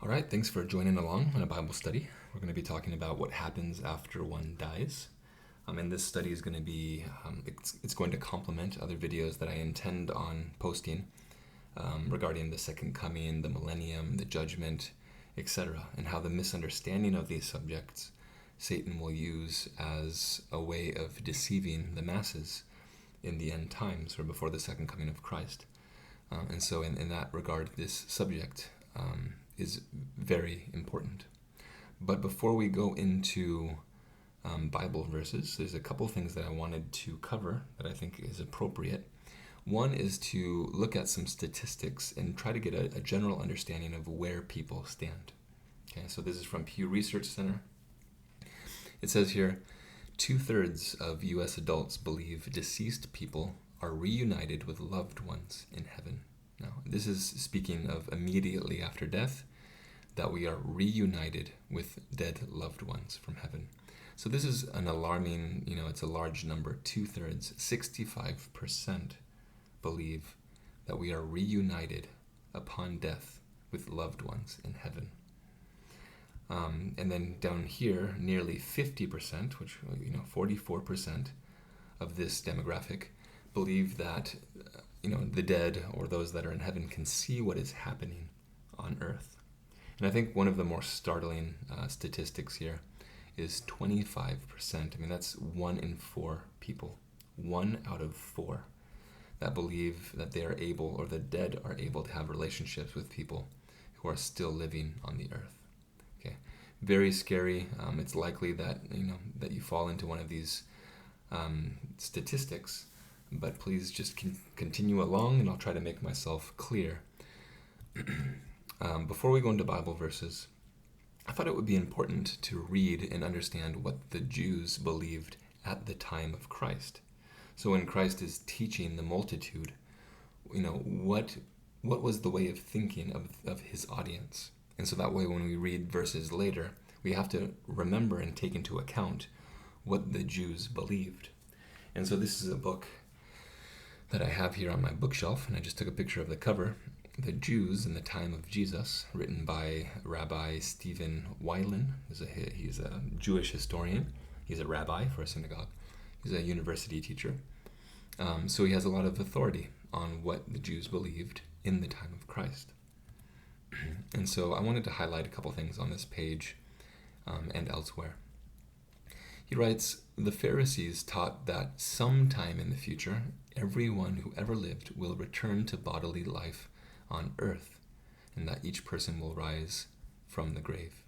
All right, thanks for joining along on a Bible study. We're going to be talking about what happens after one dies. And this study is going to be, it's going to complement other videos that I intend on posting regarding the second coming, the millennium, the judgment, etc., and how the misunderstanding of these subjects Satan will use as a way of deceiving the masses in the end times or before the second coming of Christ. And so in that regard, this subject is very important. But before we go into Bible verses, there's a couple things that I wanted to cover that I think is appropriate. One is to look at some statistics and try to get a general understanding of where people stand. Okay, so this is from Pew Research Center. It says here, 2/3 of U.S. adults believe deceased people are reunited with loved ones in heaven. Now, this is speaking of immediately after death, that we are reunited with dead loved ones from heaven. So this is an alarming, it's a large number. 2/3, 65% believe that we are reunited upon death with loved ones in heaven. And then down here, nearly 50%, which, 44% of this demographic believe that, the dead or those that are in heaven can see what is happening on earth. And I think one of the more startling statistics here is 25%. I mean, that's 1 in 4 people, 1 out of 4, that believe that they are able, or the dead are able to have relationships with people who are still living on the earth. Okay, very scary. It's likely that that you fall into one of these statistics, but please just continue along, and I'll try to make myself clear. Before we go into Bible verses, I thought it would be important to read and understand what the Jews believed at the time of Christ. So when Christ is teaching the multitude, what was the way of thinking of his audience? And so that way, when we read verses later, we have to remember and take into account what the Jews believed. And so this is a book that I have here on my bookshelf, and I just took a picture of the cover. The Jews in the Time of Jesus, written by Rabbi Stephen Weiland. He's a Jewish historian. He's a rabbi for a synagogue. He's a university teacher. So he has a lot of authority on what the Jews believed in the time of Christ. And so I wanted to highlight a couple things on this page and elsewhere. He writes, the Pharisees taught that sometime in the future, everyone who ever lived will return to bodily life on earth, and that each person will rise from the grave.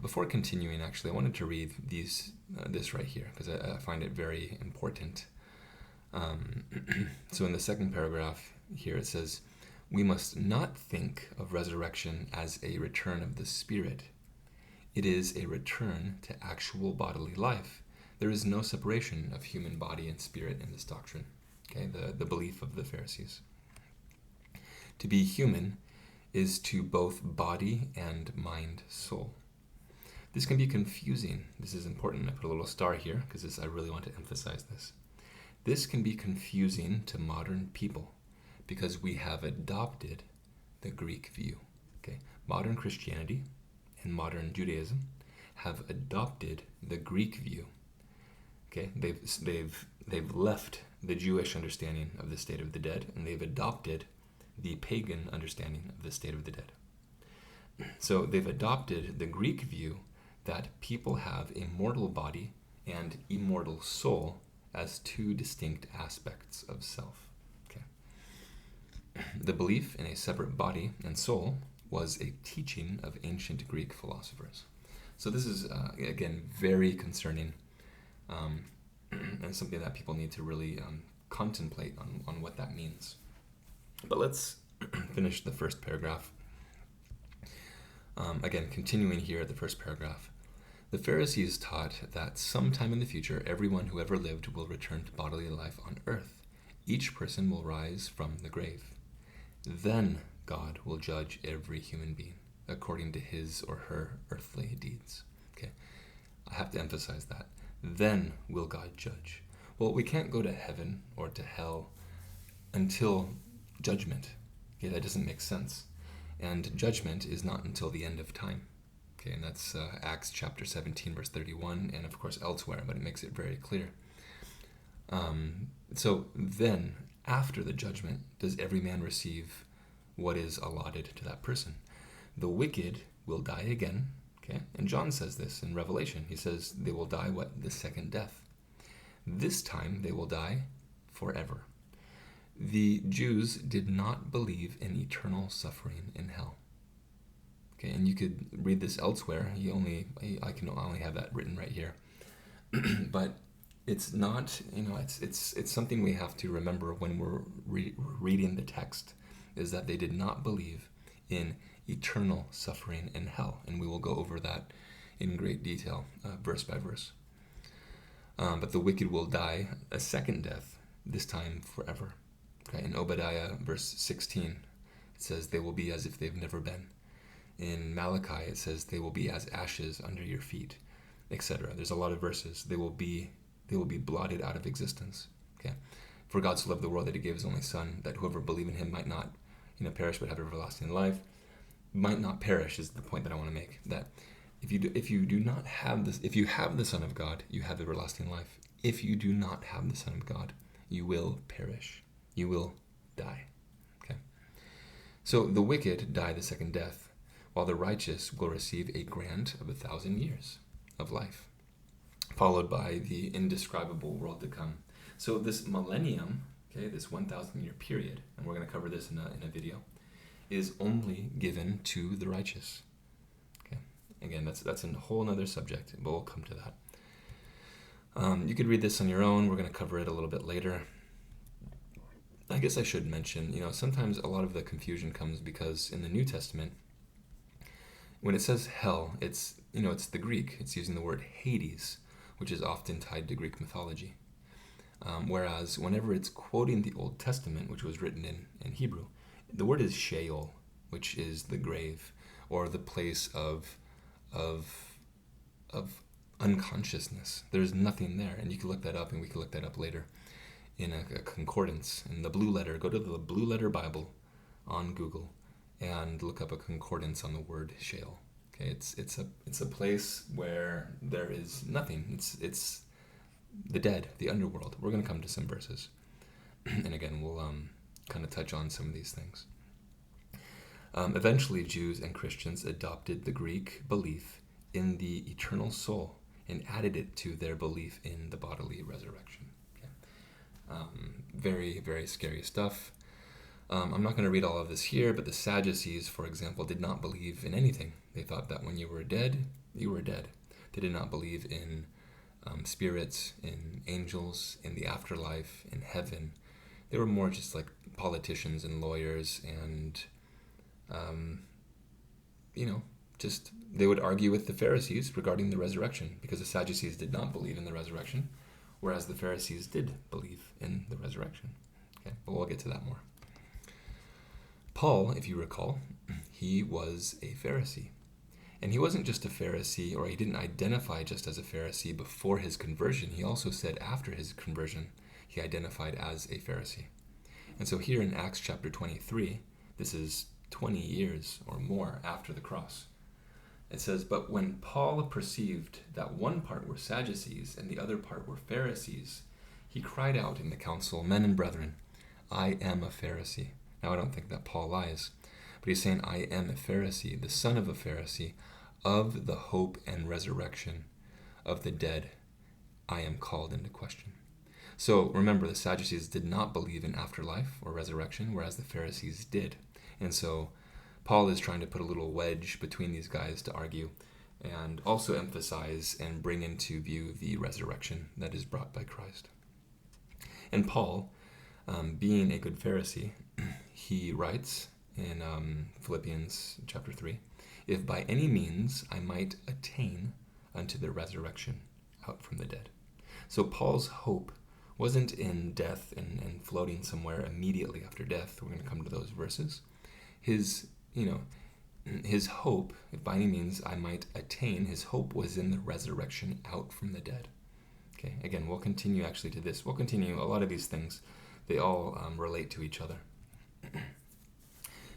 Before continuing, actually, I wanted to read this right here, because I find it very important. So in the second paragraph here, it says, we must not think of resurrection as a return of the spirit. It is a return to actual bodily life. There is no separation of human body and spirit in this doctrine. Okay, the belief of the Pharisees. To be human is to both body and mind, soul. This can be confusing. This is important. I put a little star here because I really want to emphasize this. This can be confusing to modern people because we have adopted the Greek view. Okay, modern Christianity and modern Judaism have adopted the Greek view. Okay, they've left the Jewish understanding of the state of the dead, and they've adopted the pagan understanding of the state of the dead. So they've adopted the Greek view that people have a mortal body and immortal soul as two distinct aspects of self. Okay. The belief in a separate body and soul was a teaching of ancient Greek philosophers. So this is, again, very concerning and something that people need to really contemplate on what that means. But let's finish the first paragraph. Again, continuing here at the first paragraph. The Pharisees taught that sometime in the future, everyone who ever lived will return to bodily life on earth. Each person will rise from the grave. Then God will judge every human being according to his or her earthly deeds. Okay, I have to emphasize that. Then will God judge. Well, we can't go to heaven or to hell until judgment. Okay, that doesn't make sense. and judgment is not until the end of time. Okay, and that's Acts chapter 17, verse 31, and of course elsewhere, but it makes it very clear. So then, after the judgment, does every man receive what is allotted to that person? The wicked will die again. Okay, and John says this in Revelation. He says they will die what? The second death. This time they will die forever. The Jews did not believe in eternal suffering in hell. Okay, and you could read this elsewhere. I can only have that written right here. But it's not, it's something we have to remember when we're reading the text, is that they did not believe in eternal suffering in hell. And we will go over that in great detail, verse by verse. But the wicked will die a second death, this time forever. Okay, in Obadiah, verse 16, it says they will be as if they've never been. In Malachi, it says they will be as ashes under your feet, etc. There's a lot of verses. They will be blotted out of existence. Okay, for God so loved the world that He gave His only Son, that whoever believe in Him might not, perish but have everlasting life. Might not perish is the point that I want to make. That if you do not have this, if you have the Son of God, you have everlasting life. If you do not have the Son of God, you will perish. You will die. Okay. So the wicked die the second death, while the righteous will receive a grant of 1,000 years of life, followed by the indescribable world to come. So this millennium, okay, this 1,000-year period, and we're going to cover this in a video, is only given to the righteous. Okay, again, that's a whole other subject, but we'll come to that. You could read this on your own. We're going to cover it a little bit later. I guess I should mention, sometimes a lot of the confusion comes because in the New Testament, when it says hell, it's the Greek. It's using the word Hades, which is often tied to Greek mythology. Whereas whenever it's quoting the Old Testament, which was written in Hebrew, the word is Sheol, which is the grave or the place of unconsciousness. There's nothing there, and you can look that up, and we can look that up later in a concordance. In the Blue Letter, go to the Blue Letter Bible on Google and look up a concordance on the word Sheol. Okay, it's a place where there is nothing. It's the dead, the underworld. We're going to come to some verses, and again we'll kind of touch on some of these things. Eventually, Jews and Christians adopted the Greek belief in the eternal soul and added it to their belief in the bodily resurrection. Okay. Very, very scary stuff. I'm not going to read all of this here, but the Sadducees, for example, did not believe in anything. They thought that when you were dead, you were dead. They did not believe in spirits, in angels, in the afterlife, in heaven. They were more just like politicians and lawyers, and they would argue with the Pharisees regarding the resurrection, because the Sadducees did not believe in the resurrection, whereas the Pharisees did believe in the resurrection. Okay, but we'll get to that more. Paul, if you recall, he was a Pharisee. And he wasn't just a Pharisee, or he didn't identify just as a Pharisee before his conversion. He also said after his conversion, he identified as a Pharisee. And so here in Acts chapter 23, this is 20 years or more after the cross. It says, "But when Paul perceived that one part were Sadducees and the other part were Pharisees, he cried out in the council, 'Men and brethren, I am a Pharisee.'" Now I don't think that Paul lies, but he's saying, "I am a Pharisee, the son of a Pharisee, of the hope and resurrection of the dead, I am called into question." So remember, the Sadducees did not believe in afterlife or resurrection, whereas the Pharisees did. And so Paul is trying to put a little wedge between these guys to argue and also emphasize and bring into view the resurrection that is brought by Christ. And Paul, being a good Pharisee, he writes in Philippians chapter 3, "If by any means I might attain unto the resurrection out from the dead." So Paul's hope wasn't in death and floating somewhere immediately after death. We're going to come to those verses. His hope, if by any means I might attain, his hope was in the resurrection out from the dead. Okay, again, we'll continue actually to this. We'll continue a lot of these things. They all relate to each other.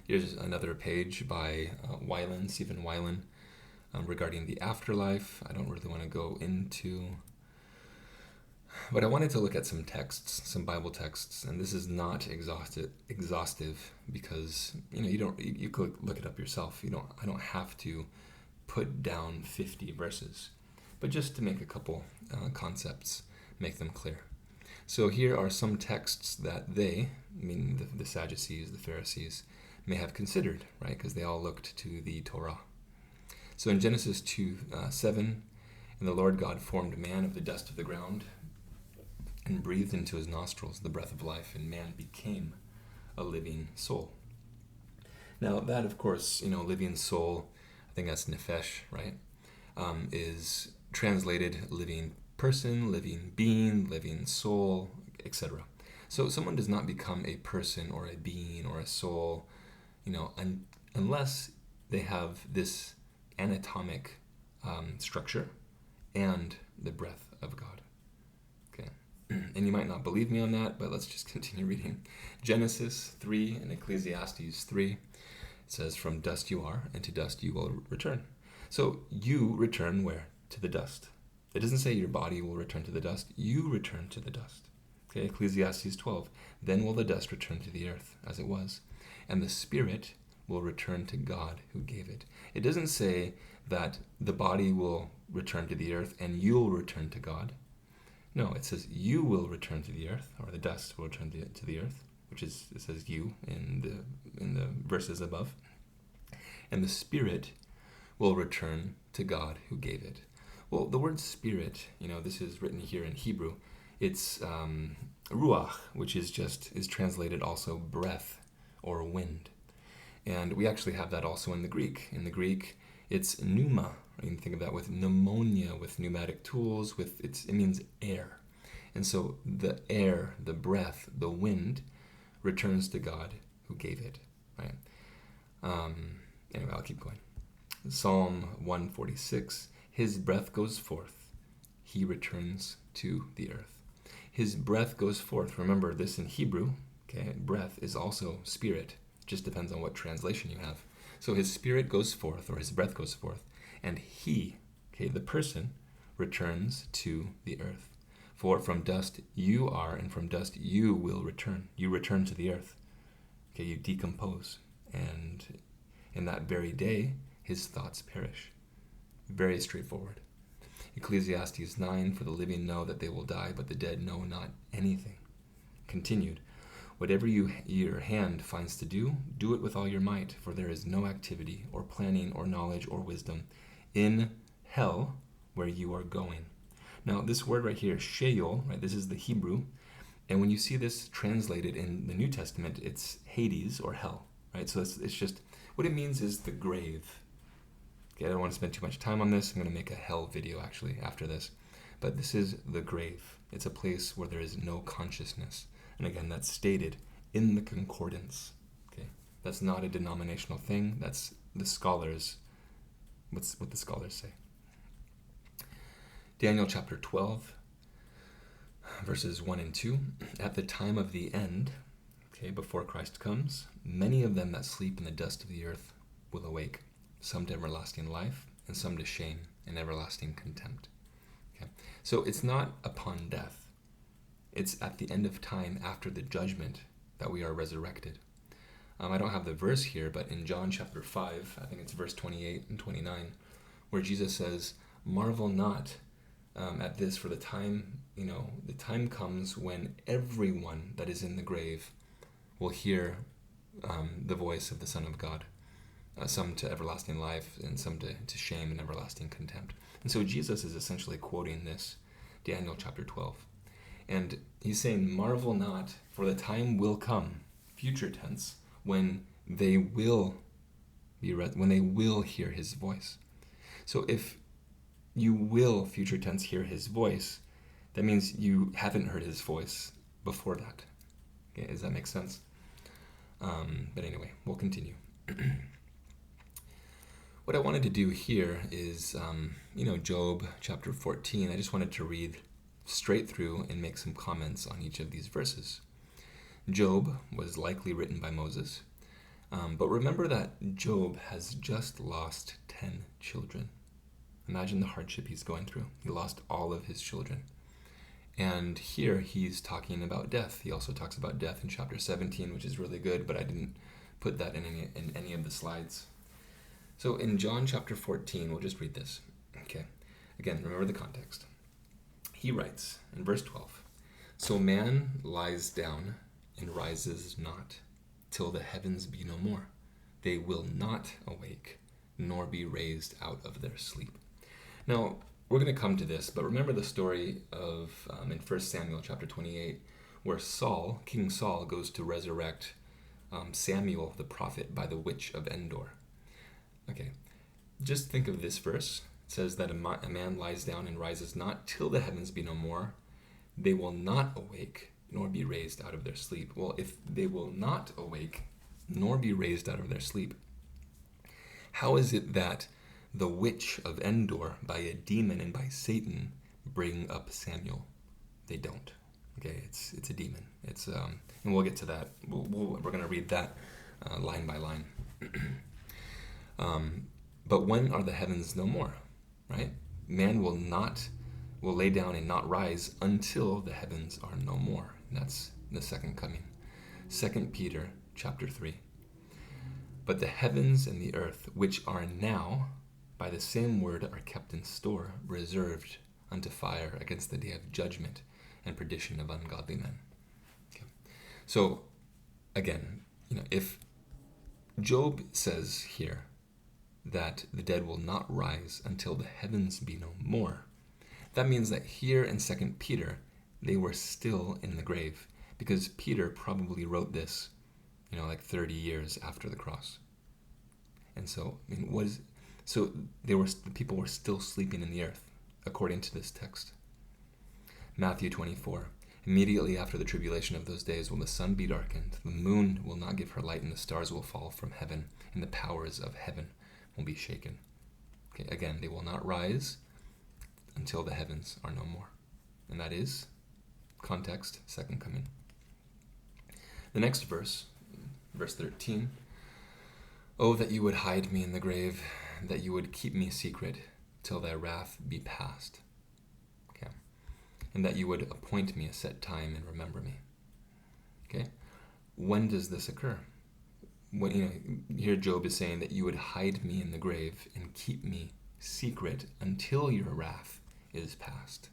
Here's another page by Stephen Weiland, regarding the afterlife. I don't really want to go into, but I wanted to look at some texts, some Bible texts, and this is not exhaustive because you could look it up yourself. I don't have to put down 50 verses, but just to make a couple concepts, make them clear. So here are some texts that they, meaning the Sadducees, the Pharisees, may have considered, right? Because they all looked to the Torah. So in Genesis 2:7, and the Lord God formed man of the dust of the ground and breathed into his nostrils the breath of life, and man became a living soul. Now that, of course, living soul, I think that's nephesh, right? Is translated living person, living being, living soul, etc. So someone does not become a person or a being or a soul, unless they have this anatomic structure and the breath of God. Okay, and you might not believe me on that, but let's just continue reading. Genesis 3 and Ecclesiastes 3, it says, "From dust you are, and to dust you will return." So you return where? To the dust. It doesn't say your body will return to the dust. You return to the dust. Okay, Ecclesiastes 12. "Then will the dust return to the earth as it was, and the spirit will return to God who gave it." It doesn't say that the body will return to the earth and you'll return to God. No, it says you will return to the earth, or the dust will return to the earth, which is, it says you in the verses above. And the spirit will return to God who gave it. Well, the word spirit, this is written here in Hebrew. It's ruach, which is translated also breath or wind. And we actually have that also in the Greek. In the Greek, it's pneuma. You can think of that with pneumonia, with pneumatic tools, it means air. And so the air, the breath, the wind returns to God who gave it, right? Anyway, I'll keep going. Psalm 146, "His breath goes forth, he returns to the earth." His breath goes forth. Remember this in Hebrew, okay? Breath is also spirit. It just depends on what translation you have. So his spirit goes forth, or his breath goes forth, and he, okay, the person, returns to the earth. "For from dust you are, and from dust you will return." You return to the earth. Okay, you decompose. And in that very day, his thoughts perish. Very straightforward. Ecclesiastes 9, "For the living know that they will die, but the dead know not anything." Continued, "Whatever your hand finds to do, do it with all your might, for there is no activity, or planning, or knowledge, or wisdom in hell where you are going." Now, this word right here, Sheol, right, this is the Hebrew, and when you see this translated in the New Testament, it's Hades or hell, right? So it's just, what it means is the grave. Okay, I don't want to spend too much time on this. I'm going to make a hell video actually after this. But this is the grave. It's a place where there is no consciousness. And again, that's stated in the concordance. Okay, that's not a denominational thing. That's the scholars, what the scholars say. Daniel chapter 12, verses 1 and 2. "At the time of the end," okay, before Christ comes, "many of them that sleep in the dust of the earth will awake, some to everlasting life, and some to shame and everlasting contempt." Okay, so it's not upon death. It's at the end of time, after the judgment, that we are resurrected. I don't have the verse here, but in John chapter 5, I think it's verse 28 and 29, where Jesus says, "Marvel not at this, for the time comes when everyone that is in the grave will hear the voice of the Son of God, some to everlasting life, and some to shame and everlasting contempt." And so Jesus is essentially quoting this, Daniel chapter 12. And he's saying, "Marvel not, for the time will come," future tense, "when they will hear his voice." So if you will, future tense, hear his voice, that means you haven't heard his voice before that. Okay, does that make sense? But anyway, we'll continue. What I wanted to do here is, Job chapter 14. I just wanted to read straight through and make some comments on each of these verses. Job was likely written by Moses. But remember that Job has just lost 10 children. Imagine the hardship he's going through. He lost all of his children. And here he's talking about death. He also talks about death in chapter 17, which is really good, but I didn't put that in any of the slides. So in John chapter 14, we'll just read this. Okay. Again, remember the context. He writes in verse 12, "So man lies down and rises not, till the heavens be no more. They will not awake, nor be raised out of their sleep." Now, we're going to come to this, but remember the story of in 1 Samuel chapter 28, where King Saul, goes to resurrect Samuel the prophet by the witch of Endor. Okay, just think of this verse. It says that a man lies down and rises not till the heavens be no more. They will not awake, nor be raised out of their sleep. Well, if they will not awake, nor be raised out of their sleep, how is it that the witch of Endor, by a demon and by Satan, bring up Samuel? They don't. Okay, it's a demon. It's and we'll get to that. We're going to read that line by line. But when are the heavens no more? Right? Man will lay down and not rise until the heavens are no more. And that's the second coming. 2 Peter chapter 3. "But the heavens and the earth, which are now, by the same word are kept in store, reserved unto fire against the day of judgment and perdition of ungodly men." Okay. So, again, if Job says here that the dead will not rise until the heavens be no more, that means that here in 2 Peter, they were still in the grave, because Peter probably wrote this, like 30 years after the cross. And so, the people were still sleeping in the earth, according to this text. Matthew 24, "Immediately after the tribulation of those days will the sun be darkened, the moon will not give her light, and the stars will fall from heaven, and the powers of heaven will be shaken." Okay, again, they will not rise until the heavens are no more. And that is, context, second coming. The next verse, verse 13, "Oh, that you would hide me in the grave, that you would keep me secret till thy wrath be past. Okay. And that you would appoint me a set time and remember me." Okay. When does this occur? When, here Job is saying that you would hide me in the grave and keep me secret until your wrath is past.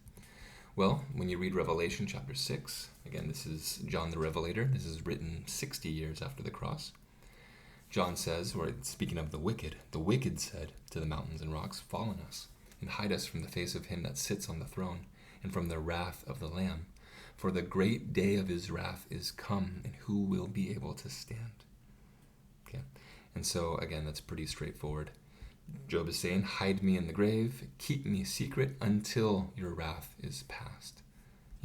Well, when you read Revelation chapter 6, again, this is John the Revelator. This is written 60 years after the cross. John says, or speaking of the wicked said to the mountains and rocks, "Fall on us, and hide us from the face of him that sits on the throne, and from the wrath of the Lamb. For the great day of his wrath is come, and who will be able to stand?" Okay, and so, again, that's pretty straightforward. Job is saying, hide me in the grave, keep me secret until your wrath is past.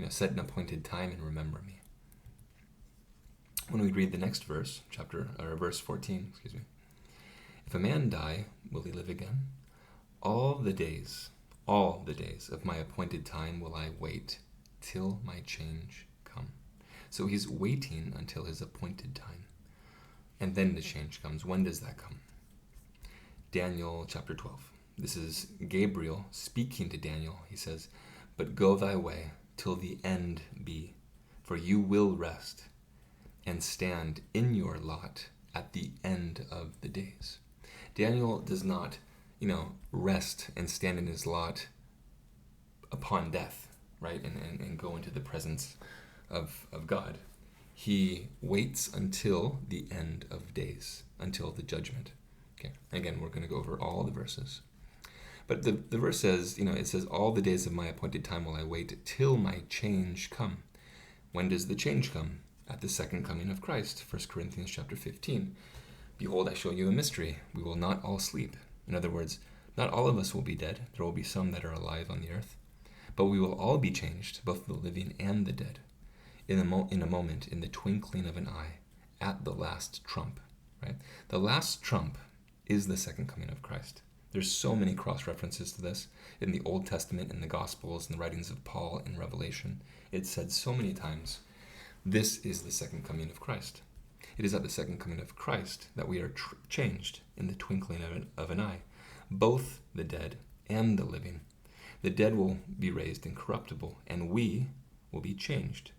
Set an appointed time and remember me. When we read the next verse, verse 14, "If a man die, will he live again? All the days of my appointed time will I wait, till my change come." So he's waiting until his appointed time. And then the change comes. When does that come? Daniel chapter 12. This is Gabriel speaking to Daniel. He says, "But go thy way till the end be, for you will rest and stand in your lot at the end of the days." Daniel does not, rest and stand in his lot upon death, right? And go into the presence of God. He waits until the end of days, until the judgment. Okay. Again, we're going to go over all the verses. But the verse says, it says, "All the days of my appointed time will I wait till my change come." When does the change come? At the second coming of Christ. 1 Corinthians chapter 15. "Behold, I show you a mystery. We will not all sleep." In other words, not all of us will be dead. There will be some that are alive on the earth. But we will all be changed, both the living and the dead, in a moment, in the twinkling of an eye, at the last trump. Right? The last trump is the second coming of Christ. There's so many cross-references to this in the Old Testament, in the Gospels, in the writings of Paul, in Revelation. It's said so many times, this is the second coming of Christ. It is at the second coming of Christ that we are changed in the twinkling of an eye, both the dead and the living. The dead will be raised incorruptible, and we will be changed.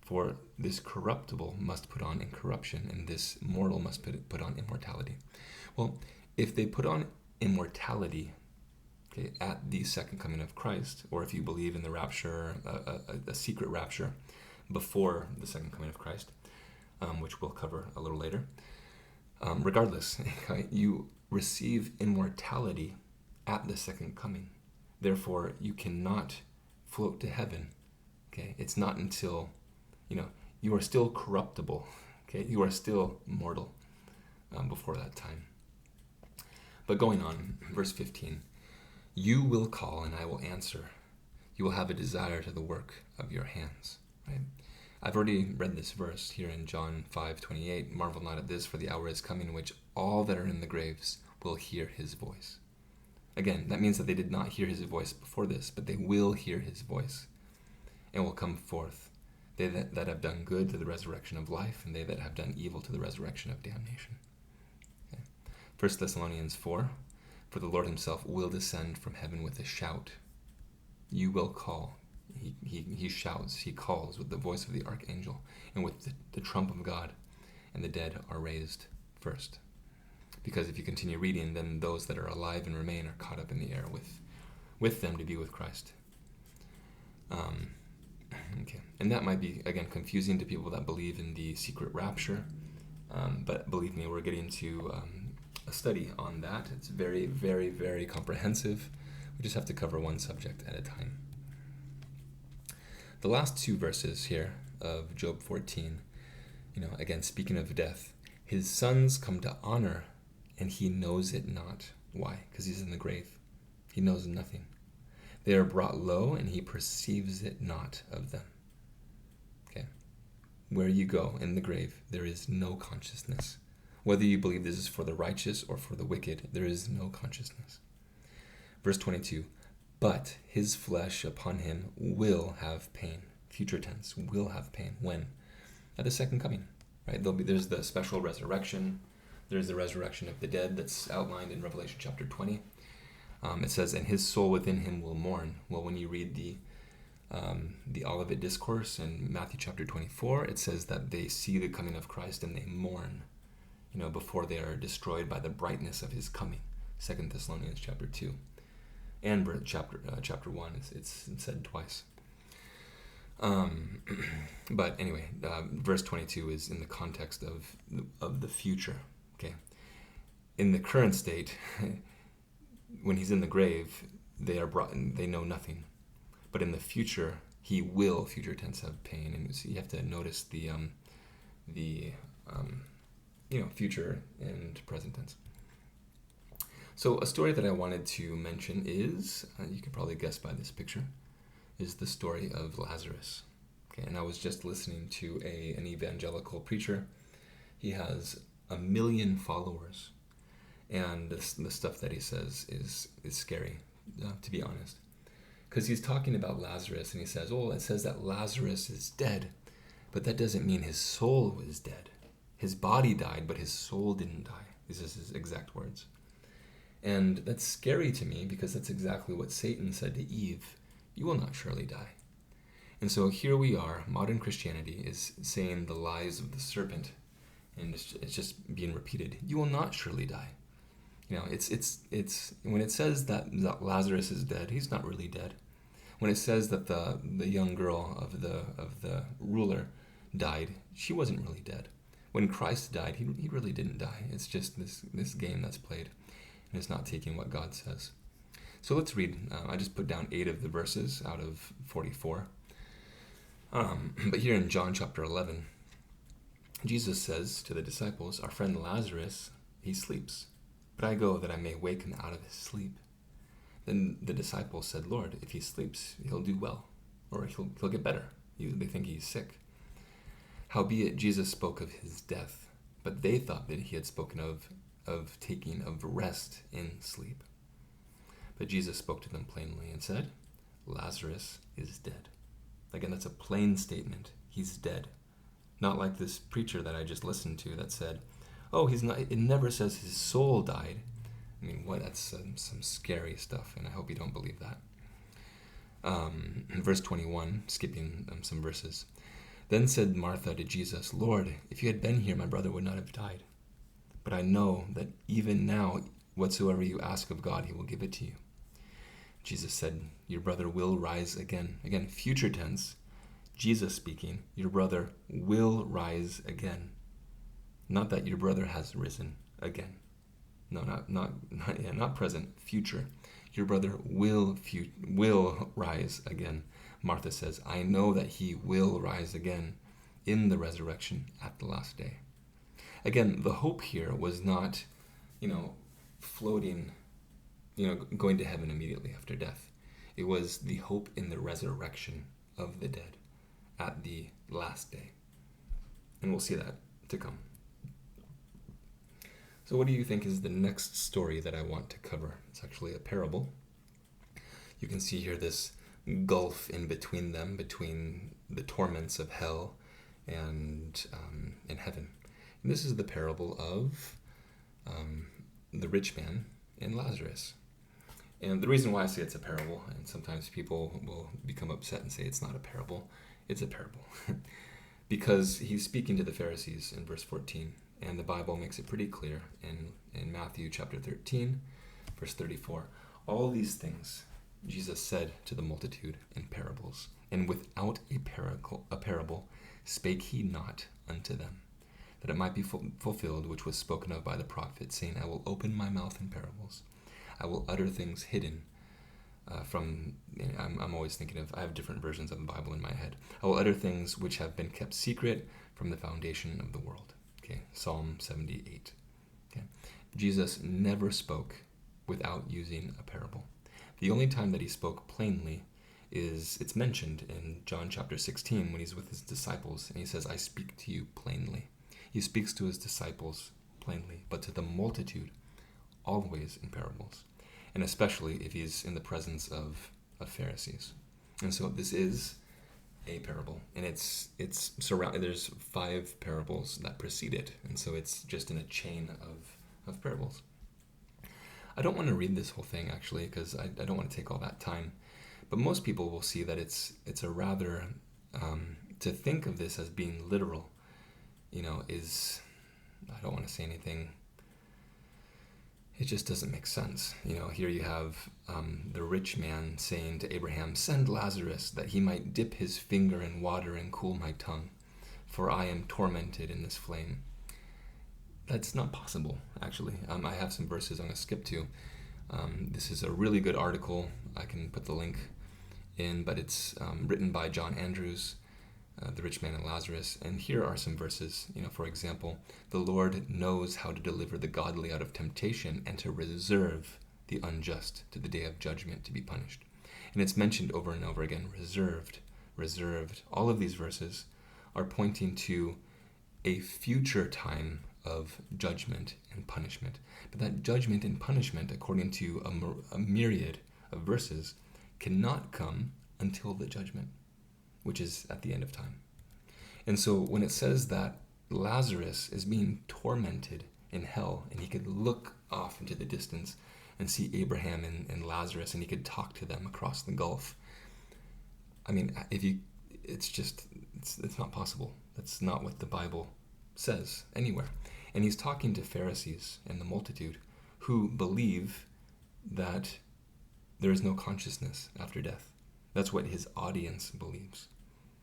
For this corruptible must put on incorruption, and this mortal must put on immortality. Well, if they put on immortality, okay, at the second coming of Christ, or if you believe in the rapture, a secret rapture before the second coming of Christ, which we'll cover a little later, regardless, okay, you receive immortality at the second coming. Therefore, you cannot float to heaven. Okay, it's not until, you are still corruptible. Okay, you are still mortal before that time. But going on, verse 15, you will call and I will answer. You will have a desire to the work of your hands. Right? I've already read this verse here in John 5:28. Marvel not at this, for the hour is coming in which all that are in the graves will hear his voice. Again, that means that they did not hear his voice before this, but they will hear his voice and will come forth. They that have done good to the resurrection of life, and they that have done evil to the resurrection of damnation. Okay. 1 Thessalonians 4, for the Lord himself will descend from heaven with a shout. You will call. He shouts, he calls with the voice of the archangel and with the trump of God, and the dead are raised first. Because if you continue reading, then those that are alive and remain are caught up in the air with them to be with Christ. Okay, and that might be, again, confusing to people that believe in the secret rapture, but believe me, we're getting to a study on that. It's very, very, very comprehensive. We just have to cover one subject at a time. The last two verses here of Job 14, again, speaking of death, his sons come to honor, and he knows it not. Why? Because he's in the grave. He knows nothing. They are brought low, and he perceives it not of them. Okay? Where you go in the grave, there is no consciousness. Whether you believe this is for the righteous or for the wicked, there is no consciousness. Verse 22, but his flesh upon him will have pain. Future tense, will have pain. When? At the second coming. Right? There's the special resurrection. There's the resurrection of the dead that's outlined in Revelation chapter 20. It says, and his soul within him will mourn. Well, when you read the Olivet Discourse in Matthew chapter 24, it says that they see the coming of Christ and they mourn, before they are destroyed by the brightness of his coming. 2 Thessalonians chapter 2. And chapter 1, it's said twice. But anyway, verse 22 is in the context of the future. Okay, in the current state, when he's in the grave, they are brought, and they know nothing. But in the future, he will, future tense, have pain, and so you have to notice the future and present tense. So a story that I wanted to mention is, you can probably guess by this picture, is the story of Lazarus. Okay, and I was just listening to an evangelical preacher. He has 1 million followers, and the stuff that he says is scary, to be honest, because he's talking about Lazarus, and he says, it says that Lazarus is dead, but that doesn't mean his soul was dead. His body died, but his soul didn't die. These are his exact words. And that's scary to me, because that's exactly what Satan said to Eve. You will not surely die. And so here we are, modern Christianity is saying the lies of the serpent, and it's just being repeated. You will not surely die. It's when it says that Lazarus is dead, he's not really dead. When it says that the young girl of the ruler died, she wasn't really dead. When Christ died, he really didn't die. It's just this game that's played, and it's not taking what God says. So let's read. I just put down 8 of the verses out of 44. But here in John chapter 11, Jesus says to the disciples, our friend Lazarus, he sleeps, but I go that I may wake him out of his sleep. Then the disciples said, Lord, if he sleeps, he'll do well, or he'll get better. They think he's sick. Howbeit Jesus spoke of his death, but they thought that he had spoken of taking of rest in sleep. But Jesus spoke to them plainly and said, Lazarus is dead. Again, that's a plain statement. He's dead. Not like this preacher that I just listened to that said, oh, he's not, it never says his soul died. I mean, what? That's some scary stuff, and I hope you don't believe that. In verse 21, skipping some verses. Then said Martha to Jesus, Lord, if you had been here, my brother would not have died. But I know that even now, whatsoever you ask of God, he will give it to you. Jesus said, your brother will rise again. Again, future tense. Jesus speaking, your brother will rise again. Not that your brother has risen again. No, not present, future. Your brother will rise again. Martha says, I know that he will rise again in the resurrection at the last day. Again, the hope here was not, floating, going to heaven immediately after death. It was the hope in the resurrection of the dead at the last day. And we'll see that to come. So what do you think is the next story that I want to cover? It's actually a parable. You can see here this gulf in between them, between the torments of hell and in heaven. And this is the parable of the rich man and Lazarus. And the reason why I say it's a parable, and sometimes people will become upset and say it's not a parable, it's a parable. Because he's speaking to the Pharisees in verse 14. And the Bible makes it pretty clear in Matthew chapter 13, verse 34. All these things Jesus said to the multitude in parables, and without a parable spake he not unto them, that it might be fulfilled which was spoken of by the prophet, saying, I will open my mouth in parables. I will utter things hidden I'm always thinking of, I have different versions of the Bible in my head. I will utter things which have been kept secret from the foundation of the world. Okay, Psalm 78. Okay, Jesus never spoke without using a parable. The only time that he spoke plainly is, it's mentioned in John chapter 16 when he's with his disciples, and he says, I speak to you plainly. He speaks to his disciples plainly, but to the multitude, always in parables, and especially if he's in the presence of Pharisees. And so this is a parable, and it's surrounded. There's 5 parables that precede it, and so it's just in a chain of parables. I don't want to read this whole thing actually, because I don't want to take all that time. But most people will see that it's a rather to think of this as being literal, is, I don't want to say anything. It just doesn't make sense. Here you have the rich man saying to Abraham, send Lazarus that he might dip his finger in water and cool my tongue, for I am tormented in this flame. That's not possible, actually. I have some verses I'm going to skip to. This is a really good article. I can put the link in, but it's written by John Andrews, The Rich Man and Lazarus. And here are some verses. For example, the Lord knows how to deliver the godly out of temptation and to reserve the unjust to the day of judgment to be punished. And it's mentioned over and over again, reserved. All of these verses are pointing to a future time of judgment and punishment. But that judgment and punishment, according to a myriad of verses, cannot come until the judgment, which is at the end of time. And so when it says that Lazarus is being tormented in hell, and he could look off into the distance and see Abraham and Lazarus, and he could talk to them across the gulf, I mean, it's not possible. That's not what the Bible says anywhere. And he's talking to Pharisees and the multitude who believe that there is no consciousness after death. That's what his audience believes.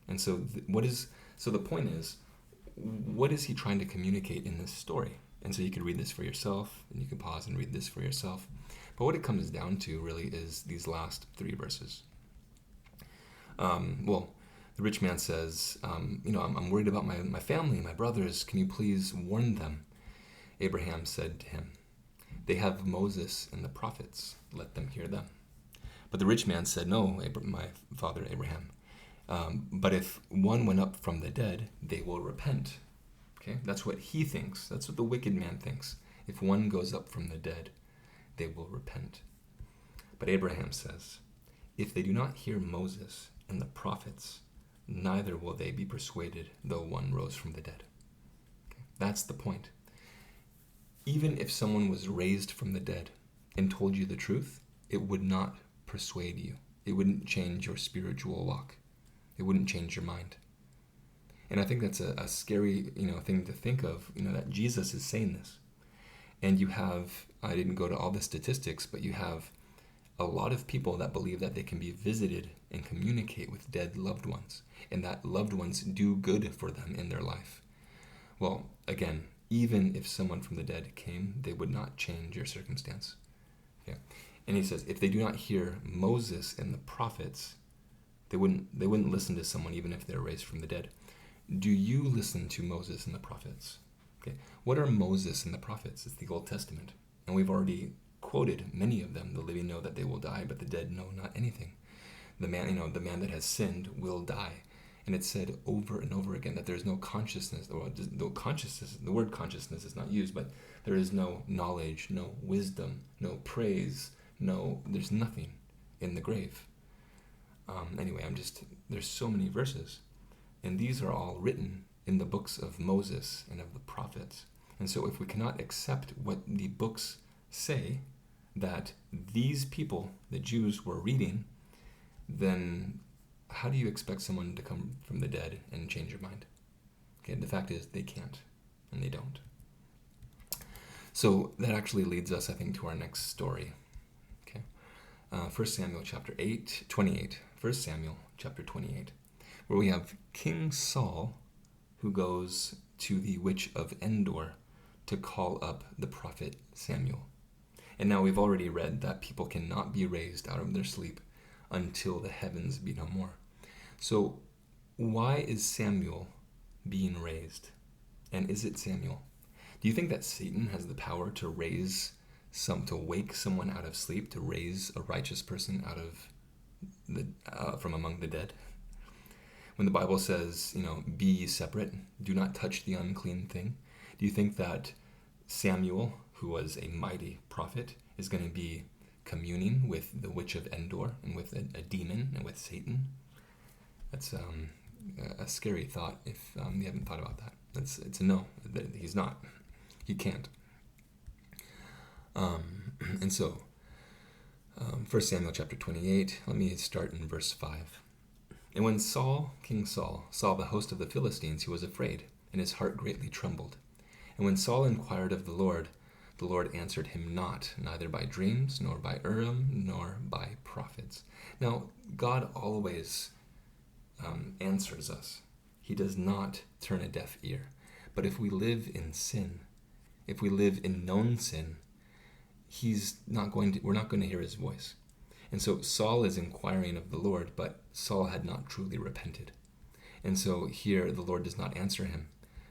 And so the point is, what is he trying to communicate in this story? And so you could read this for yourself, and you can pause and read this for yourself. But what it comes down to really is these last 3 verses. The rich man says, I'm worried about my family, my brothers. Can you please warn them? Abraham said to him, they have Moses and the prophets. Let them hear them. But the rich man said, no, my father Abraham. But if one went up from the dead, they will repent. Okay, that's what he thinks. That's what the wicked man thinks. If one goes up from the dead, they will repent. But Abraham says, if they do not hear Moses and the prophets, neither will they be persuaded, though one rose from the dead. Okay? That's the point. Even if someone was raised from the dead and told you the truth, it would not persuade you. It wouldn't change your spiritual walk. It wouldn't change your mind. And I think that's a scary, thing to think of, that Jesus is saying this. And you have, I didn't go to all the statistics, but you have a lot of people that believe that they can be visited and communicate with dead loved ones, and that loved ones do good for them in their life. Well, again, even if someone from the dead came, they would not change your circumstance. Okay? And he says, if they do not hear Moses and the prophets, they wouldn't listen to someone even if they're raised from the dead. Do you listen to Moses and the prophets? Okay. What are Moses and the prophets? It's the Old Testament. And we've already quoted many of them. The living know that they will die, but the dead know not anything. The man that has sinned will die. And it's said over and over again that there's no consciousness. The word consciousness is not used, but there is no knowledge, no wisdom, no praise, there's nothing in the grave. Anyway, there's so many verses. And these are all written in the books of Moses and of the prophets. And so if we cannot accept what the books say, that these people, the Jews, were reading, then how do you expect someone to come from the dead and change your mind? Okay, the fact is they can't, and they don't. So that actually leads us, I think, to our next story. Okay, 1 Samuel chapter 28. 1 Samuel chapter 28, where we have King Saul, who goes to the witch of Endor to call up the prophet Samuel. And now we've already read that people cannot be raised out of their sleep until the heavens be no more. So why is Samuel being raised? And is it Samuel? Do you think that Satan has the power to wake someone out of sleep, to raise a righteous person out of from among the dead? When the Bible says, be ye separate, do not touch the unclean thing, do you think that Samuel, who was a mighty prophet, is going to be communing with the witch of Endor and with a demon and with Satan? That's a scary thought if you haven't thought about that. It's a no. He's not. He can't. And so, 1 Samuel chapter 28, let me start in verse 5. And when King Saul, saw the host of the Philistines, he was afraid, and his heart greatly trembled. And when Saul inquired of the Lord answered him not, neither by dreams, nor by Urim, nor by prophets. Now, God always answers us. He does not turn a deaf ear. But if we live in sin, if we live in known sin, we're not going to hear his voice. And so Saul is inquiring of the Lord, but Saul had not truly repented. And so here the Lord does not answer him,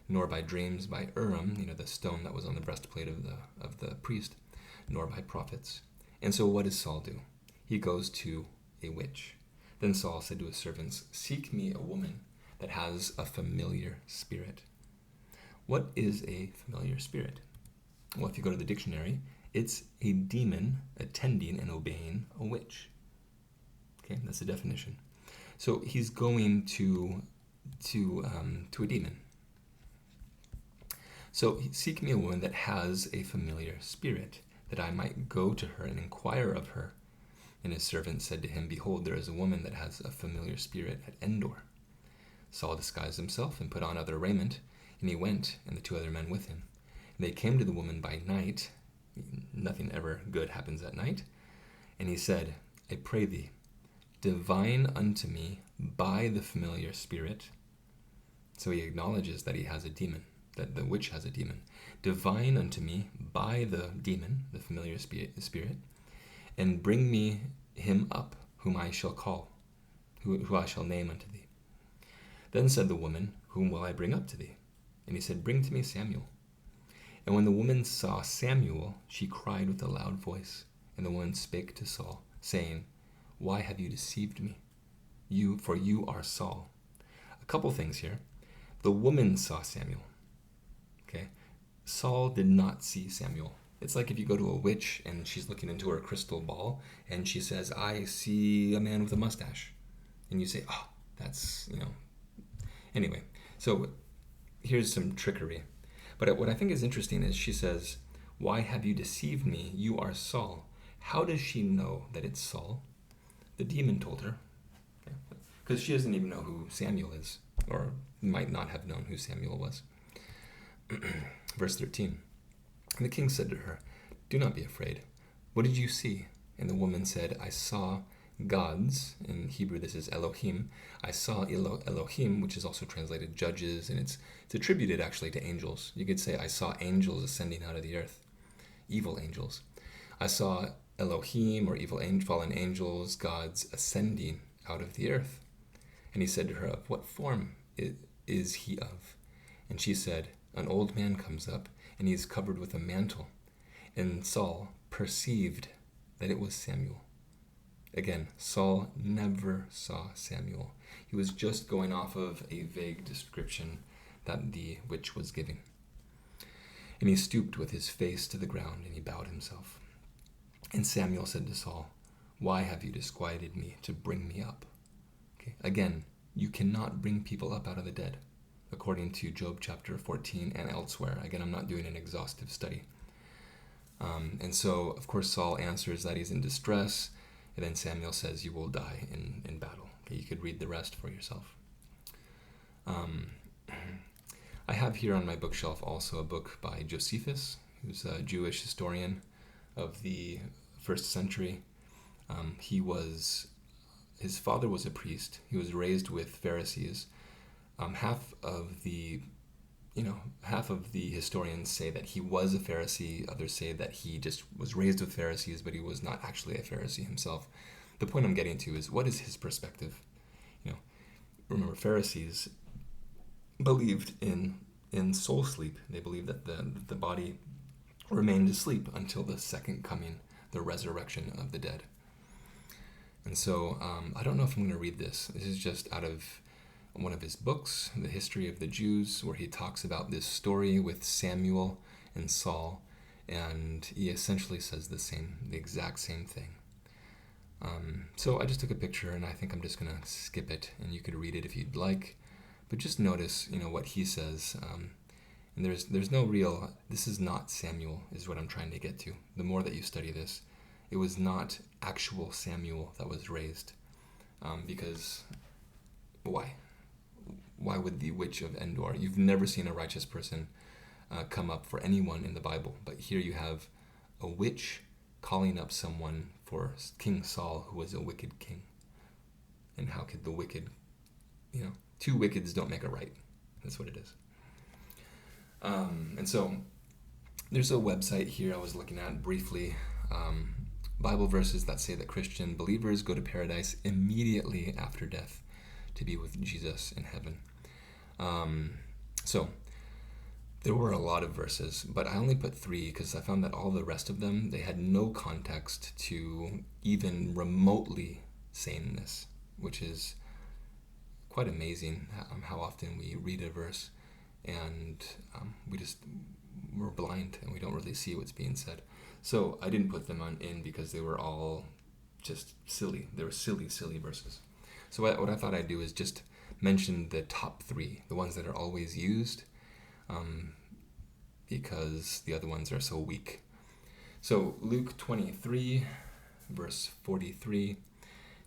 nor by dreams, by Urim, the stone that was on the breastplate of the priest, nor by prophets. And so what does Saul do? He goes to a witch. Then Saul said to his servants, seek me a woman that has a familiar spirit. What is a familiar spirit? Well, if you go to the dictionary, it's a demon attending and obeying a witch. Okay, that's the definition. So he's going to a demon. So seek me a woman that has a familiar spirit, that I might go to her and inquire of her. And his servant said to him, behold, there is a woman that has a familiar spirit at Endor. Saul disguised himself and put on other raiment, and he went, and the two other men with him. And they came to the woman by night. Nothing ever good happens at night. And he said, I pray thee, divine unto me by the familiar spirit. So he acknowledges that he has a demon, that the witch has a demon. Divine unto me by the demon, the familiar spirit, and bring me him up, whom I shall call, who I shall name unto thee. Then said the woman, whom will I bring up to thee? And he said, bring to me Samuel. And when the woman saw Samuel, she cried with a loud voice. And the woman spake to Saul, saying, why have you deceived me? For you are Saul. A couple things here. The woman saw Samuel. Okay? Saul did not see Samuel. It's like if you go to a witch and she's looking into her crystal ball and she says, I see a man with a mustache. And you say, oh, that's Anyway, so here's some trickery. But what I think is interesting is she says, "Why have you deceived me? You are Saul." How does she know that it's Saul? The demon told her. Because she doesn't even know who Samuel is, or might not have known who Samuel was. Verse 13. And the king said to her, "Do not be afraid. What did you see?" And the woman said, "I saw gods." In Hebrew, this is Elohim. "I saw Elohim," which is also translated judges, and it's attributed actually to angels. You could say, "I saw angels ascending out of the earth," evil angels. "I saw Elohim," or fallen angels, gods, ascending out of the earth. And he said to her, "Of what form is he of?" And she said, "An old man comes up, and he is covered with a mantle." And Saul perceived that it was Samuel. Again, Saul never saw Samuel. He was just going off of a vague description that the witch was giving. And he stooped with his face to the ground, and he bowed himself. And Samuel said to Saul, "Why have you disquieted me to bring me up?" Okay. Again, you cannot bring people up out of the dead, according to Job chapter 14 and elsewhere. Again, I'm not doing an exhaustive study. And so, of course, Saul answers that he's in distress, and then Samuel says, "You will die in battle." Okay, you could read the rest for yourself. I have here on my bookshelf also a book by Josephus, who's a Jewish historian of the 1st century. His father was a priest. He was raised with Pharisees. Half of the historians say that he was a Pharisee. Others say that he just was raised with Pharisees, but he was not actually a Pharisee himself. The point I'm getting to is, what is his perspective? Remember, Pharisees believed in soul sleep. They believed that the body remained asleep until the second coming, the resurrection of the dead. And so I don't know if I'm going to read this. This is just out of one of his books, The History of the Jews, where he talks about this story with Samuel and Saul, and he essentially says the exact same thing. So I just took a picture, and I think I'm just going to skip it, and you could read it if you'd like. But just notice, what he says. And there's no real, this is not Samuel, is what I'm trying to get to. The more that you study this, it was not actual Samuel that was raised. Because why? Why would the witch of Endor? You've never seen a righteous person come up for anyone in the Bible, but here you have a witch calling up someone for King Saul, who was a wicked king. And how could the wicked, two wickeds don't make a right. That's what it is. And so there's a website here I was looking at briefly, Bible verses that say that Christian believers go to paradise immediately after death to be with Jesus in heaven. So there were a lot of verses, but I only put 3 because I found that all the rest of them, they had no context to even remotely saying this, which is quite amazing how often we read a verse and we're blind and we don't really see what's being said. So I didn't put them in because they were all just silly. They were silly verses. So what I thought I'd do is just mention the top 3, the ones that are always used, because the other ones are so weak. So Luke 23, verse 43,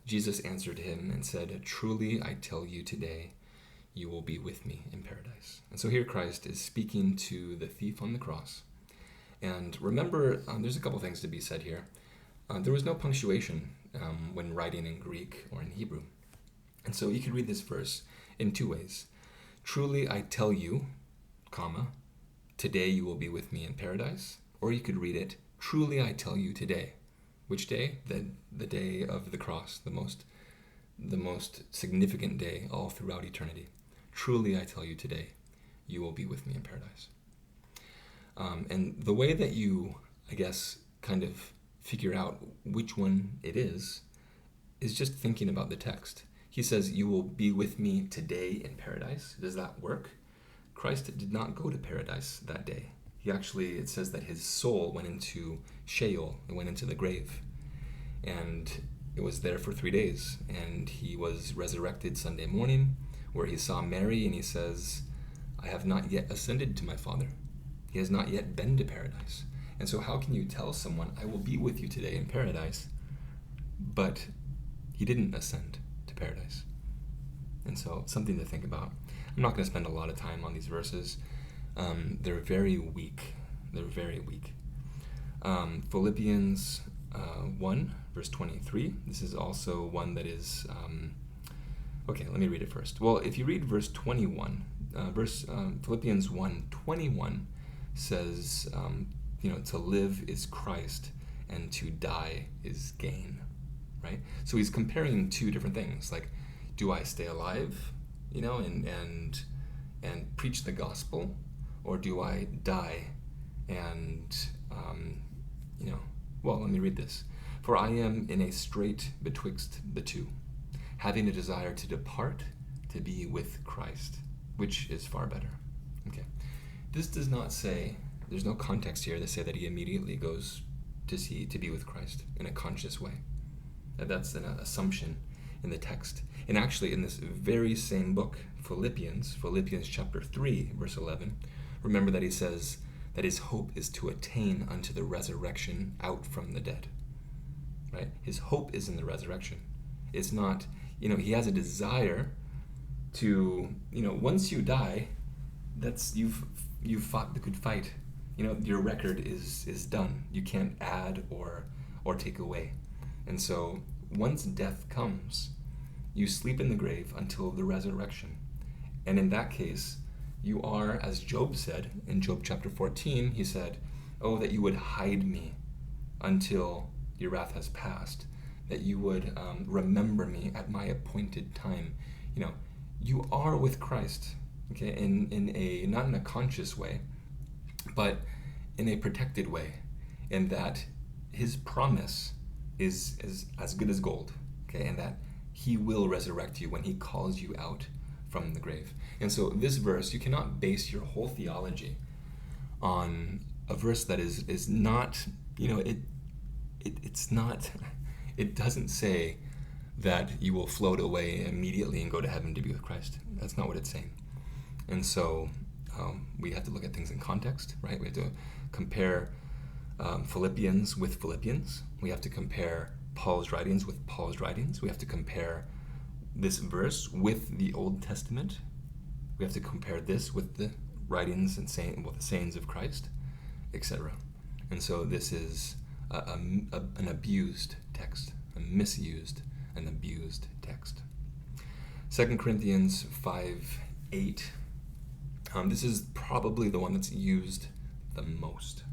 Jesus answered him and said, "Truly I tell you today, you will be with me in paradise." And so here Christ is speaking to the thief on the cross. And remember, there's a couple things to be said here. There was no punctuation when writing in Greek or in Hebrew. And so you could read this verse in 2 ways. "Truly I tell you, comma, today you will be with me in paradise." Or you could read it, "Truly I tell you today." Which day? The day of the cross, the most significant day all throughout eternity. "Truly I tell you today, you will be with me in paradise." And the way that you, I guess, kind of figure out which one it is just thinking about the text. He says, "You will be with me today in paradise." Does that work? Christ did not go to paradise that day. He actually, it says that his soul went into Sheol, it went into the grave. And it was there for 3 days. And he was resurrected Sunday morning where he saw Mary and he says, I have not yet ascended to my Father. He has not yet been to paradise. And so how can you tell someone, I will be with you today in paradise, but he didn't ascend to paradise? And so something to think about. I'm not going to spend a lot of time on these verses. They're very weak. They're very weak. Philippians 1, verse 23. This is also one that is... okay, let me read it first. Well, if you read verse 21, Philippians 1:21 says, to live is Christ and to die is gain, right? So he's comparing two different things. Like, do I stay alive, and preach the gospel, or do I die and, well, let me read this. For I am in a strait betwixt the two, having a desire to depart to be with Christ, which is far better. Okay. This does not say, there's no context here to say that he immediately goes to be with Christ in a conscious way. That's an assumption in the text. And actually, in this very same book, Philippians chapter 3, verse 11, remember that he says that his hope is to attain unto the resurrection out from the dead. Right? His hope is in the resurrection. It's not, he has a desire to, once you die, that's you've fought the good fight. Your record is done. You can't add or take away. And so once death comes, you sleep in the grave until the resurrection. And in that case, you are, as Job said in Job chapter 14, he said, oh, that you would hide me until your wrath has passed, that you would remember me at my appointed time. You are with Christ, okay, in a, not in a conscious way, but in a protected way, in that his promise is as good as gold, okay, and that he will resurrect you when he calls you out from the grave. And so this verse, you cannot base your whole theology on a verse that is not, it's not, it doesn't say that you will float away immediately and go to heaven to be with Christ. That's not what it's saying. And so we have to look at things in context, right? We have to compare Philippians with Philippians. We have to compare Paul's writings with Paul's writings. We have to compare this verse with the Old Testament. We have to compare this with the writings and the sayings of Christ, etc. And so this is an abused text, a misused and abused text. 2 Corinthians 5:8. This is probably the one that's used the most.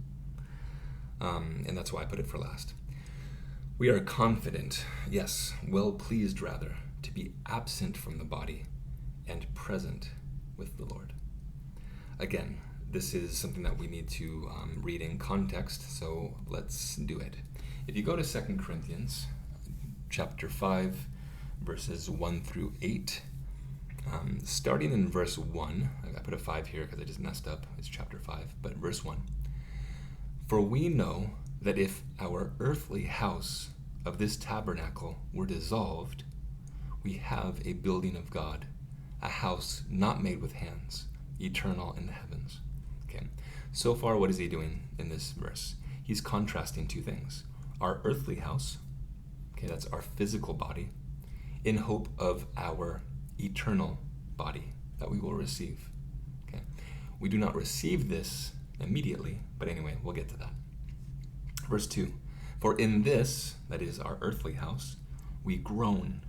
And that's why I put it for last. We are confident, yes, well pleased rather, to be absent from the body and present with the Lord. Again, this is something that we need to read in context, so let's do it. If you go to 2 Corinthians chapter 5, verses 1 through 8, starting in verse 1, I put a 5 here because I just messed up, it's chapter 5, but verse 1. For we know that if our earthly house of this tabernacle were dissolved, we have a building of God, a house not made with hands, eternal in the heavens. Okay. So far, what is he doing in this verse? He's contrasting two things. Our earthly house, okay, that's our physical body, in hope of our eternal body that we will receive. Okay. We do not receive this immediately, but anyway, we'll get to that. Verse 2, for in this, that is our earthly house, we groan,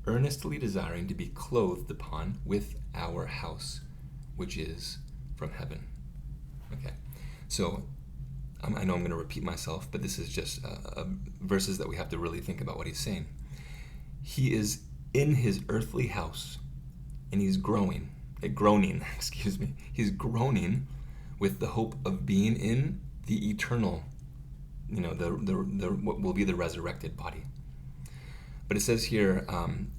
earnestly desiring to be clothed upon with our house, which is from heaven. Okay, so I know I'm going to repeat myself, but this is just verses that we have to really think about what he's saying. He is in his earthly house, and he's groaning, he's groaning with the hope of being in the eternal, what will be the resurrected body. But it says here,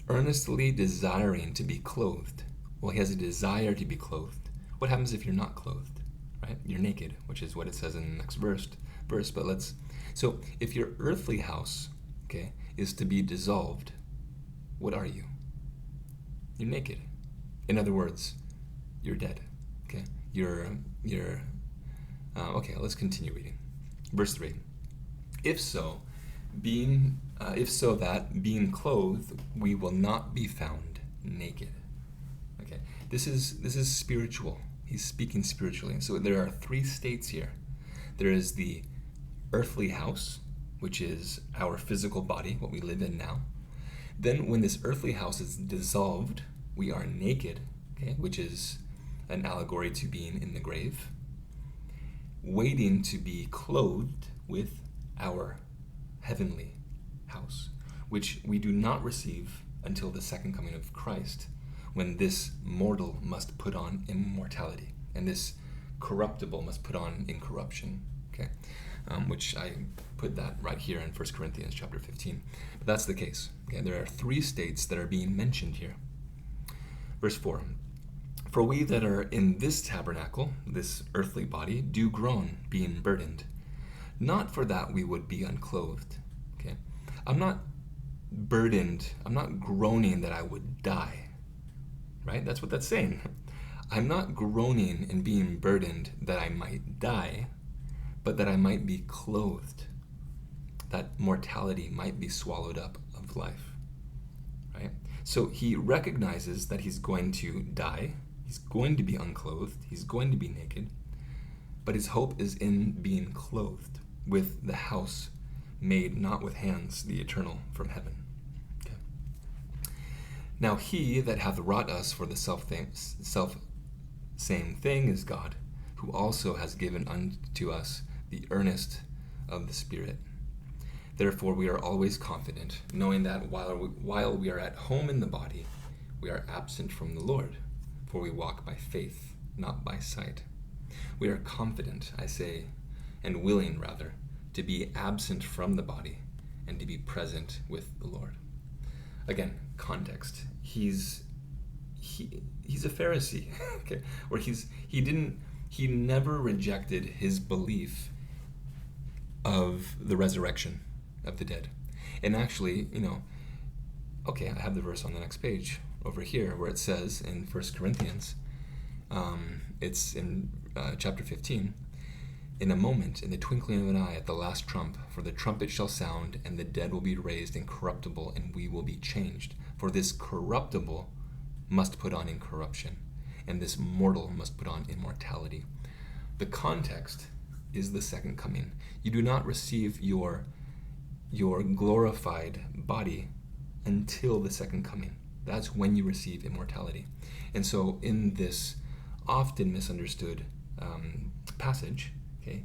earnestly desiring to be clothed. Well, he has a desire to be clothed. What happens if you're not clothed, right? You're naked, which is what it says in the next verse. So if your earthly house, okay, is to be dissolved, what are you? You're naked. In other words, you're dead. Okay, okay. Let's continue reading. Verse 3. If so, that being clothed, we will not be found naked. Okay, this is spiritual. He's speaking spiritually. So there are three states here. There is the earthly house, which is our physical body, what we live in now. Then when this earthly house is dissolved, we are naked, okay, which is an allegory to being in the grave, waiting to be clothed with our heavenly house, which we do not receive until the second coming of Christ, when this mortal must put on immortality, and this corruptible must put on incorruption, okay? Which I put that right here in 1 Corinthians chapter 15. But that's the case. Okay? There are three states that are being mentioned here. Verse 4. For we that are in this tabernacle, this earthly body, do groan, being burdened. Not for that we would be unclothed. Okay? I'm not burdened. I'm not groaning that I would die. Right? That's what that's saying. I'm not groaning and being burdened that I might die, but that I might be clothed, that mortality might be swallowed up of life, right? So he recognizes that he's going to die, he's going to be unclothed, he's going to be naked, but his hope is in being clothed with the house made not with hands, the eternal from heaven. Okay. Now he that hath wrought us for the self same thing is God, who also has given unto us the earnest of the Spirit. Therefore we are always confident, knowing that while we are at home in the body, we are absent from the Lord, for we walk by faith, not by sight. We are confident, I say, and willing rather, to be absent from the body and to be present with the Lord. Again, context. He's a Pharisee, okay, where he never rejected his belief of the resurrection of the dead. And actually, okay, I have the verse on the next page over here where it says in 1 Corinthians, it's in chapter 15, in a moment, in the twinkling of an eye, at the last trump, for the trumpet shall sound, and the dead will be raised incorruptible, and we will be changed. For this corruptible must put on incorruption, and this mortal must put on immortality. The context is the second coming. You do not receive your glorified body until the second coming. That's when you receive immortality. And so in this often misunderstood passage, okay,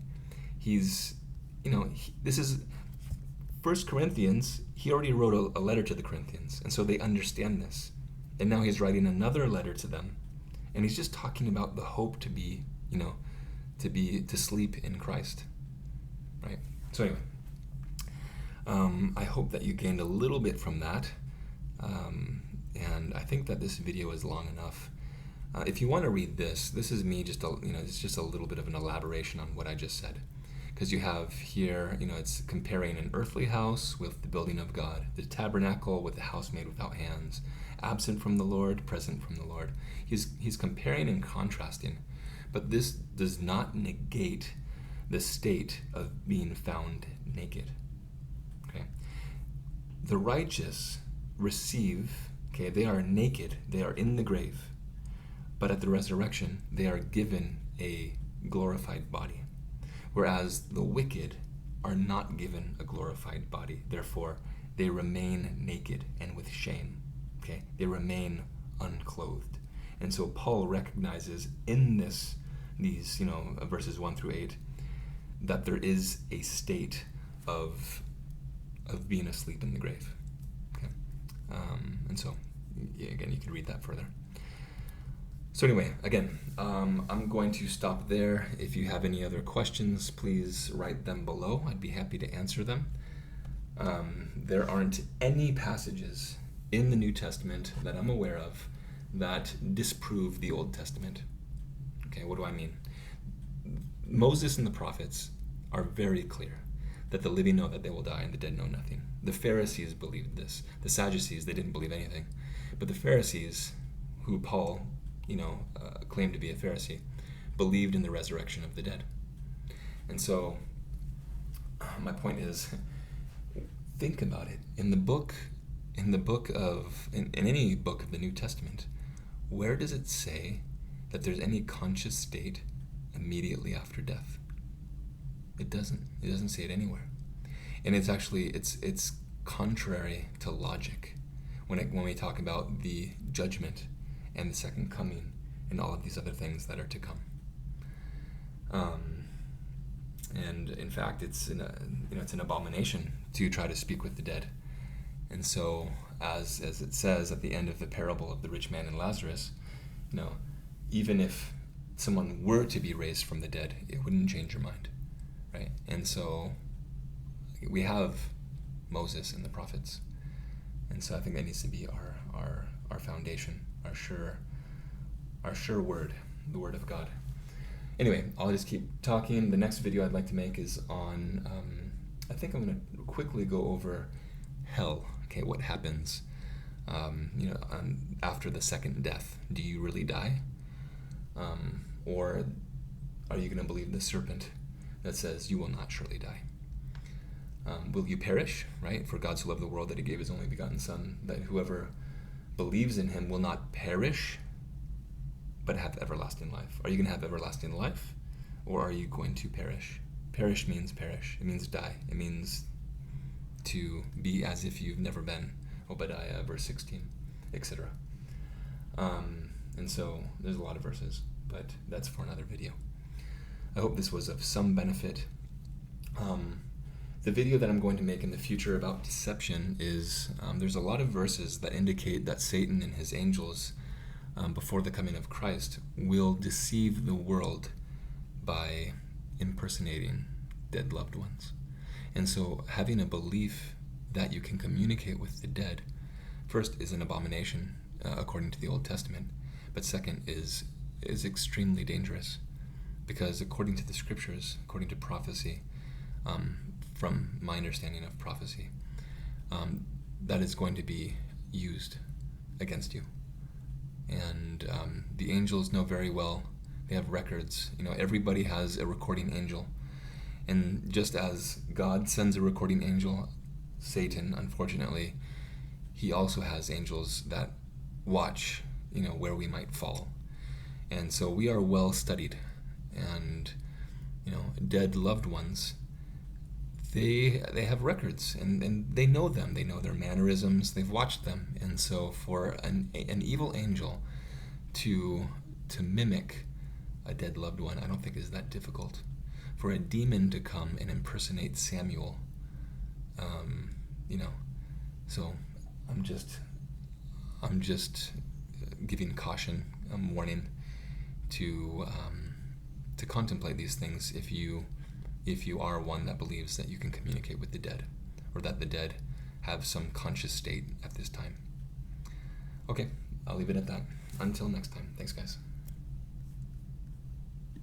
this is 1 Corinthians. He already wrote a letter to the Corinthians, and so they understand this. And now he's writing another letter to them, and he's just talking about the hope to be, to sleep in Christ, right? So anyway, I hope that you gained a little bit from that, and I think that this video is long enough. If you want to read this is me it's just a little bit of an elaboration on what I just said, because you have here, it's comparing an earthly house with the building of God, the tabernacle with the house made without hands, absent from the Lord, present from the Lord. He's comparing and contrasting, but this does not negate the state of being found naked. Okay, the righteous receive. Okay, they are naked. They are in the grave, but at the resurrection, they are given a glorified body, whereas the wicked are not given a glorified body. Therefore, they remain naked and with shame. Okay, they remain unclothed. And so Paul recognizes in these verses 1 through 8, that there is a state of being asleep in the grave. Okay, and so again, you can read that further. So anyway, again, I'm going to stop there. If you have any other questions, please write them below. I'd be happy to answer them. There aren't any passages in the New Testament that I'm aware of that disprove the Old Testament. Okay, what do I mean? Moses and the prophets are very clear that the living know that they will die and the dead know nothing. The Pharisees believed this. The Sadducees, they didn't believe anything. But the Pharisees, who Paul, claimed to be a Pharisee, believed in the resurrection of the dead. And so, my point is, think about it. In any book of the New Testament, where does it say that there's any conscious state immediately after death? It doesn't. It doesn't say it anywhere. And it's actually, it's contrary to logic when we talk about the judgment and the second coming and all of these other things that are to come. And in fact, it's an abomination to try to speak with the dead. And so, as it says at the end of the parable of the rich man and Lazarus, even if someone were to be raised from the dead, it wouldn't change your mind, right? And so, we have Moses and the prophets, and so I think that needs to be our foundation, our sure word, the word of God. Anyway, I'll just keep talking. The next video I'd like to make is on, I think I'm going to quickly go over hell. Okay, what happens, after the second death? Do you really die? Or are you going to believe the serpent that says you will not surely die? Will you perish, right? For God so loved the world that he gave his only begotten Son, that whoever believes in him will not perish, but have everlasting life. Are you going to have everlasting life, or are you going to perish? Perish means perish. It means die. It means to be as if you've never been. Obadiah, verse 16, etc. And so there's a lot of verses, but that's for another video. I hope this was of some benefit. The video that I'm going to make in the future about deception is, there's a lot of verses that indicate that Satan and his angels, before the coming of Christ, will deceive the world by impersonating dead loved ones. And so having a belief that you can communicate with the dead, first, is an abomination according to the Old Testament, but second is extremely dangerous, because according to the scriptures, according to prophecy, from my understanding of prophecy, that is going to be used against you. And the angels know very well, they have records. Everybody has a recording angel. And just as God sends a recording angel, Satan, unfortunately, he also has angels that watch, where we might fall. And so we are well studied. And, dead loved ones, they have records, and they know them. They know their mannerisms. They've watched them. And so for an evil angel to mimic a dead loved one, I don't think is that difficult. For a demon to come and impersonate Samuel, so I'm just giving caution, warning to contemplate these things if you are one that believes that you can communicate with the dead, or that the dead have some conscious state at this time. Okay, I'll leave it at that. Until next time. Thanks, guys.